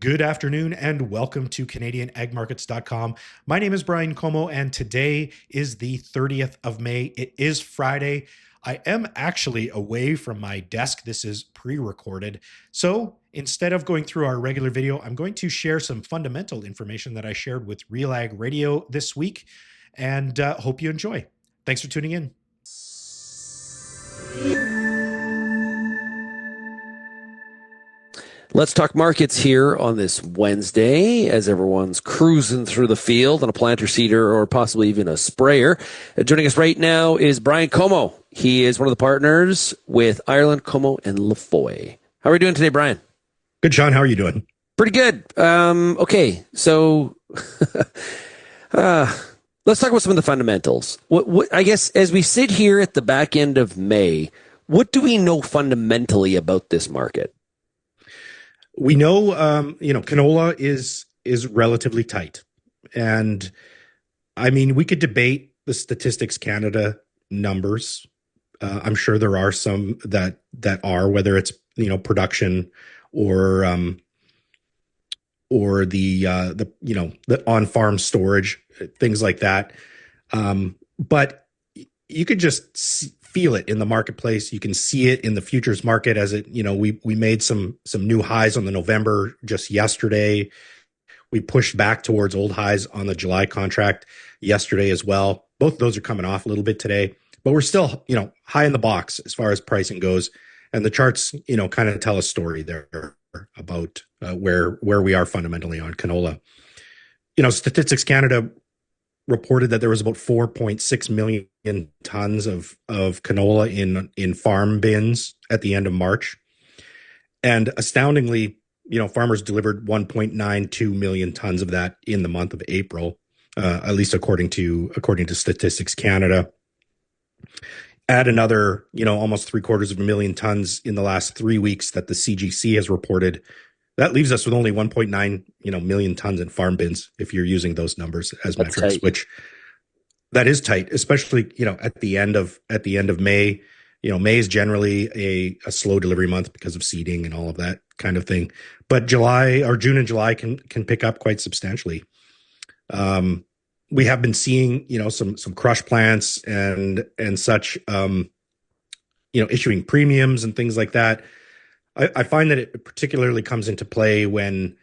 Good afternoon and welcome to CanadianAgMarkets.com. My name is Brian Como and today is the 30th of May. It is Friday. I am actually away from my desk. This is pre-recorded. So instead of going through our regular video, I'm going to share some fundamental information that I shared with RealAg Radio this week and hope you enjoy. Thanks for tuning in. Let's talk markets here on this Wednesday as everyone's cruising through the field on a planter seeder or possibly even a sprayer. Joining us right now is Brian Como. He is one of the partners with Ireland, Como, and Lafoy. How are we doing today, Brian? Good, Sean. How are you doing? Pretty good. Okay, so let's talk about some of the fundamentals. What I guess as we sit here at the back end of May, what do we know fundamentally about this market? We know, canola is relatively tight. And I mean, we could debate the Statistics Canada numbers. I'm sure there are some that are, whether it's, production or the on-farm storage, things like that. But you could just feel it in the marketplace. You can see it in the futures market as it, we made some new highs on the November just yesterday. We pushed back towards old highs on the July contract yesterday as well. Both of those are coming off a little bit today, but we're still, high in the box as far as pricing goes. And the charts, kind of tell a story there about where we are fundamentally on canola. Statistics Canada reported that there was about 4.6 million tons of canola in farm bins at the end of March. And astoundingly, farmers delivered 1.92 million tons of that in the month of April, at least according to Statistics Canada. Add another, almost 750,000 tons in the last 3 weeks that the CGC has reported. That leaves us with only 1.9, million tons in farm bins if you're using those numbers as metrics, which that is tight, especially, at the end of May. May is generally a slow delivery month because of seeding and all of that kind of thing. But June and July can pick up quite substantially. We have been seeing, some crush plants and such, issuing premiums and things like that. I find that it particularly comes into play when,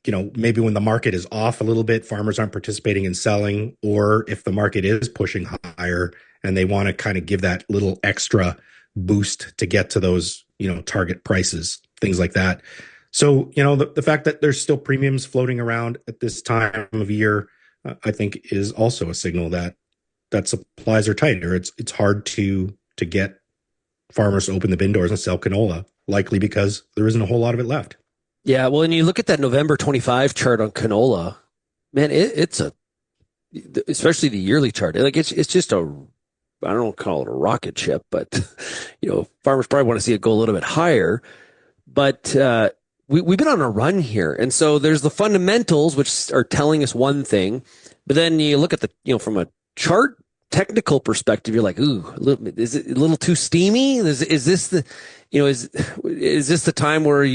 maybe when the market is off a little bit, farmers aren't participating in selling, or if the market is pushing higher and they want to kind of give that little extra boost to get to those, target prices, things like that. So, the fact that there's still premiums floating around at this time of year, I think is also a signal that supplies are tight, or it's hard to get farmers to open the bin doors and sell canola, likely because there isn't a whole lot of it left. Yeah, well, and you look at that November 25 chart on canola, man, it's especially the yearly chart. Like it's just I don't call it a rocket ship, but farmers probably want to see it go a little bit higher. But we've been on a run here, and so there's the fundamentals which are telling us one thing, but then you look at the from a chart technical perspective, you're like, ooh, is it a little too steamy? Is this the is this the time where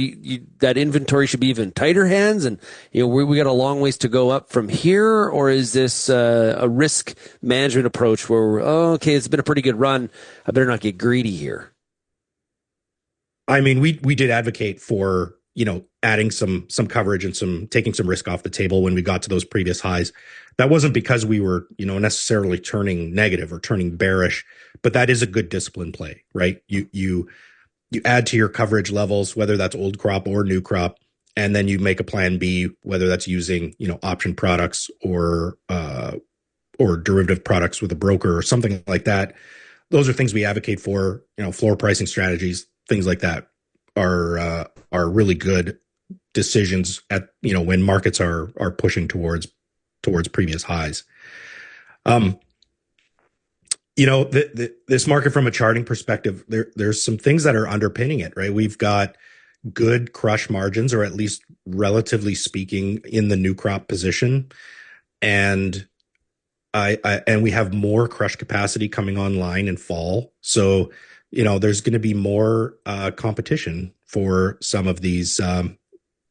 that inventory should be even tighter hands, and we got a long ways to go up from here, or is this a risk management approach where okay, it's been a pretty good run, I better not get greedy here? I mean, we did advocate for adding some coverage and taking some risk off the table when we got to those previous highs. That wasn't because we were, necessarily turning negative or turning bearish, but that is a good discipline play, right? You add to your coverage levels, whether that's old crop or new crop, and then you make a plan B, whether that's using, option products or derivative products with a broker or something like that. Those are things we advocate for, floor pricing strategies, things like that are really good decisions at, when markets are pushing towards previous highs. This market from a charting perspective, there's some things that are underpinning it, right? We've got good crush margins, or at least relatively speaking, in the new crop position. And we have more crush capacity coming online in fall. So, there's going to be more competition for some of these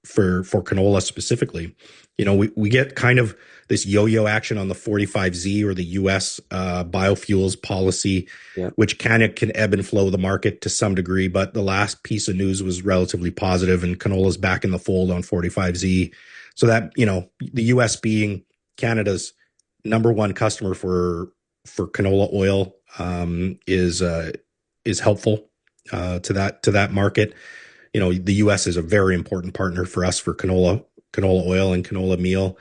for canola specifically. We get kind of this yo-yo action on the 45Z or the U.S. Biofuels policy, Yeah. which kind of can ebb and flow the market to some degree. But the last piece of news was relatively positive, and canola's back in the fold on 45Z. So that, the U.S. being Canada's number one customer for canola oil is helpful to that market. The U.S. is a very important partner for us for canola oil and canola meal.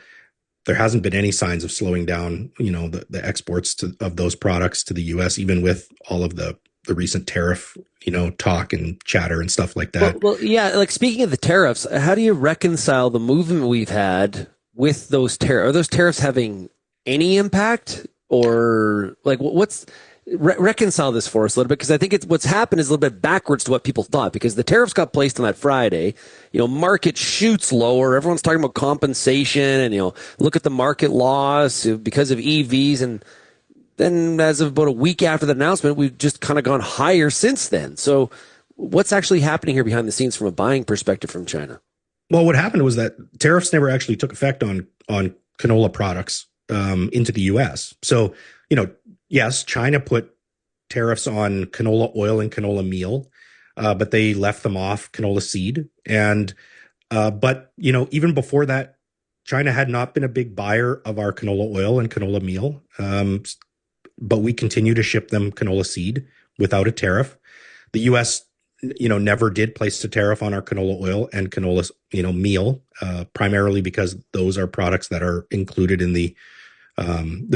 There hasn't been any signs of slowing down, the exports of those products to the U.S., even with all of the recent tariff, talk and chatter and stuff like that. Well, yeah. Like, speaking of the tariffs, how do you reconcile the movement we've had with those tariffs? Are those tariffs having any impact, or like reconcile this for us a little bit? Because I think what's happened is a little bit backwards to what people thought, because the tariffs got placed on that Friday. Market shoots lower. Everyone's talking about compensation, and look at the market loss because of EVs, and then as of about a week after the announcement, we've just kind of gone higher since then. So what's actually happening here behind the scenes from a buying perspective from China? Well, what happened was that tariffs never actually took effect on canola products into the U.S. So, yes, China put tariffs on canola oil and canola meal, but they left them off canola seed. And but even before that, China had not been a big buyer of our canola oil and canola meal. But we continue to ship them canola seed without a tariff. The U.S. never did place a tariff on our canola oil and canola meal, primarily because those are products that are included in the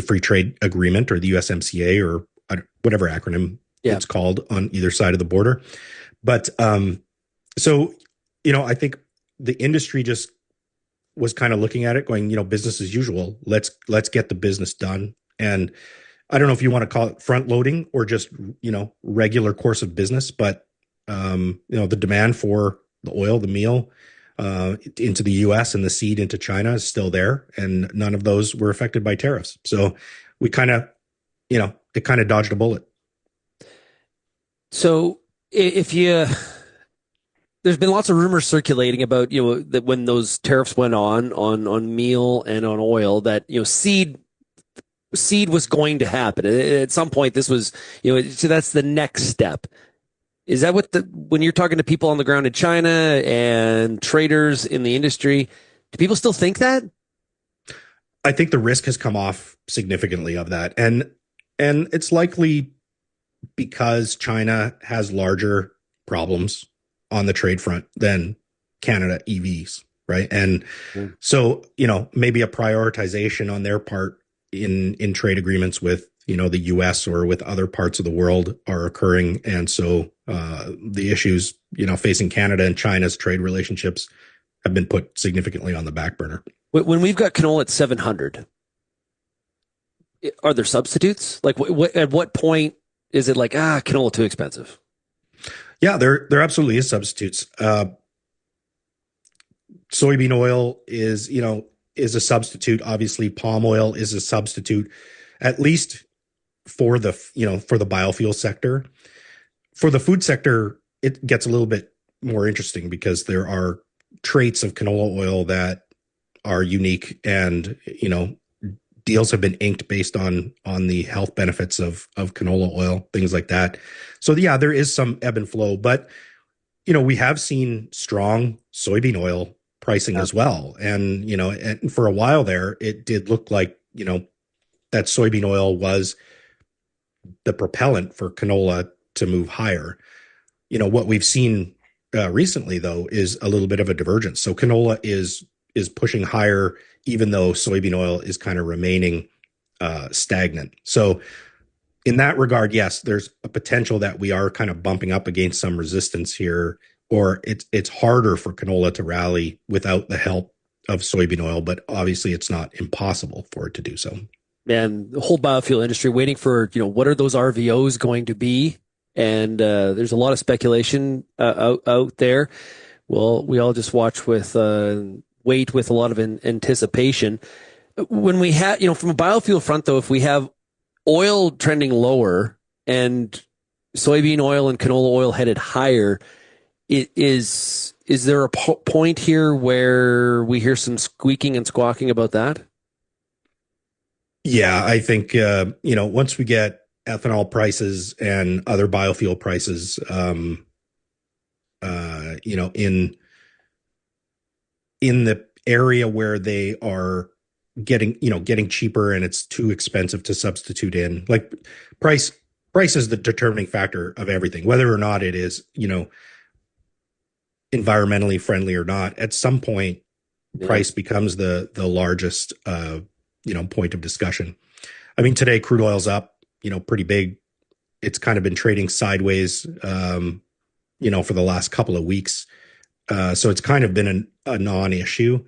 free trade agreement, or the USMCA, or whatever acronym it's called on either side of the border. But so I think the industry just was kind of looking at it going, business as usual. Let's get the business done. And I don't know if you want to call it front loading or just regular course of business, but the demand for the oil, the meal into the U.S. and the seed into China is still there, and none of those were affected by tariffs. So we kind of, it kind of dodged a bullet. So there's been lots of rumors circulating about, that when those tariffs went on meal and on oil, that, seed was going to happen at some point. This was, so that's the next step. Is that when you're talking to people on the ground in China and traders in the industry, do people still think that? I think the risk has come off significantly of that. And it's likely because China has larger problems on the trade front than Canada EVs, right? And so, maybe a prioritization on their part in trade agreements with, the US or with other parts of the world are occurring. And so the issues, facing Canada and China's trade relationships have been put significantly on the back burner. When we've got canola at 700, are there substitutes? Like at what point is it like, canola too expensive? Yeah, there absolutely is substitutes. Soybean oil is a substitute. Obviously, palm oil is a substitute, at least for the biofuel sector. For the food sector, it gets a little bit more interesting because there are traits of canola oil that are unique, and deals have been inked based on the health benefits of canola oil, things like that. So yeah, there is some ebb and flow, but we have seen strong soybean oil pricing as well. And and for a while there, it did look like that soybean oil was the propellant for canola to move higher. What we've seen recently, though, is a little bit of a divergence. So canola is pushing higher, even though soybean oil is kind of remaining stagnant. So in that regard, yes, there's a potential that we are kind of bumping up against some resistance here, or it's harder for canola to rally without the help of soybean oil, but obviously it's not impossible for it to do so. And the whole biofuel industry waiting for, what are those RVOs going to be? And there's a lot of speculation out there. Well, we all just watch with wait with a lot of anticipation. When we have, from a biofuel front, though, if we have oil trending lower and soybean oil and canola oil headed higher, is is there a point here where we hear some squeaking and squawking about that? Yeah, I think once we get ethanol prices and other biofuel prices, in the area where they are getting cheaper and it's too expensive to substitute in, like price is the determining factor of everything, whether or not it is environmentally friendly or not. At some point, price becomes the largest point of discussion. I mean, today crude oil's up, pretty big. It's kind of been trading sideways, for the last couple of weeks. So it's kind of been a non-issue,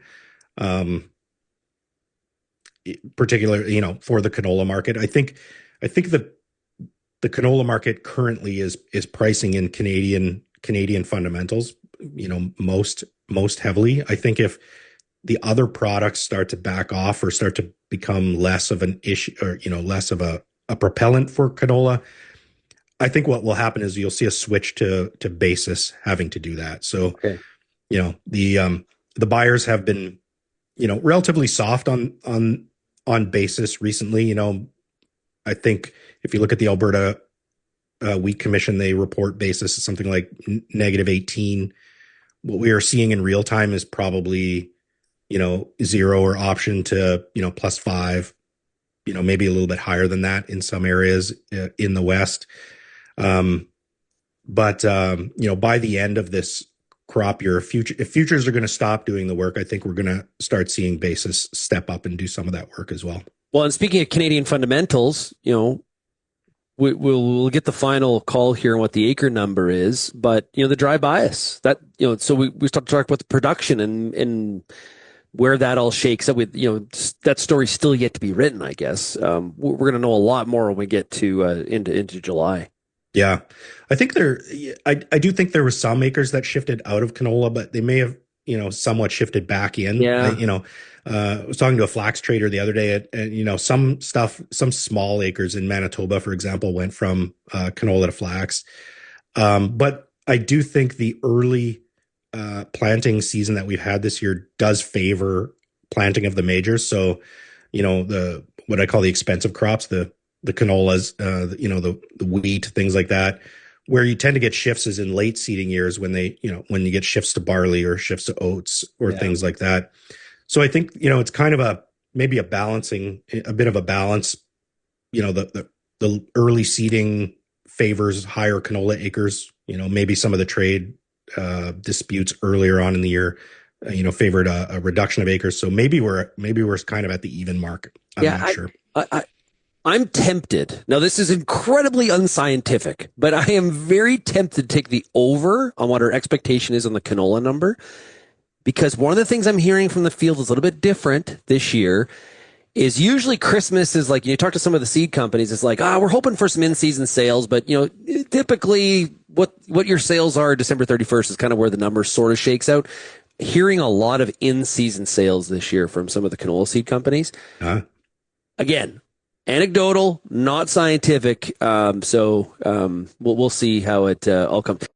particularly, for the canola market. I think the canola market currently is pricing in Canadian fundamentals, most heavily. I think if the other products start to back off or start to become less of an issue, or less of a propellant for canola, I think what will happen is you'll see a switch to basis having to do that. So, okay. The buyers have been, relatively soft on basis recently. I think if you look at the Alberta Wheat Commission, they report basis is something like -18. What we are seeing in real time is probably, 0 or option to, +5, maybe a little bit higher than that in some areas in the West. But by the end of this crop year, if futures are going to stop doing the work, I think we're going to start seeing basis step up and do some of that work as well. Well, and speaking of Canadian fundamentals, we'll get the final call here on what the acre number is, but the dry bias that so we start to talk about the production and where that all shakes up with that story's still yet to be written. I guess we're going to know a lot more when we get to into July. Yeah, I think I do think there were some acres that shifted out of canola, but they may have somewhat shifted back in. Yeah. I was talking to a flax trader the other day, and some small acres in Manitoba, for example, went from canola to flax. But I do think the early planting season that we've had this year does favor planting of the majors. So, what I call the expensive crops, the canolas, the wheat, things like that. Where you tend to get shifts is in late seeding years when when you get shifts to barley or shifts to oats or things like that. So I think, it's kind of maybe a bit of a balance. The early seeding favors higher canola acres. Maybe some of the trade disputes earlier on in the year, favored a reduction of acres. So maybe we're kind of at the even mark. I'm not sure. I'm tempted. Now, this is incredibly unscientific, but I am very tempted to take the over on what our expectation is on the canola number, because one of the things I'm hearing from the field is a little bit different this year. Is usually Christmas is like, you talk to some of the seed companies, it's like, we're hoping for some in-season sales, but typically what your sales are December 31st is kind of where the number sort of shakes out. Hearing a lot of in-season sales this year from some of the canola seed companies. Again, anecdotal, not scientific. So we'll see how it all comes.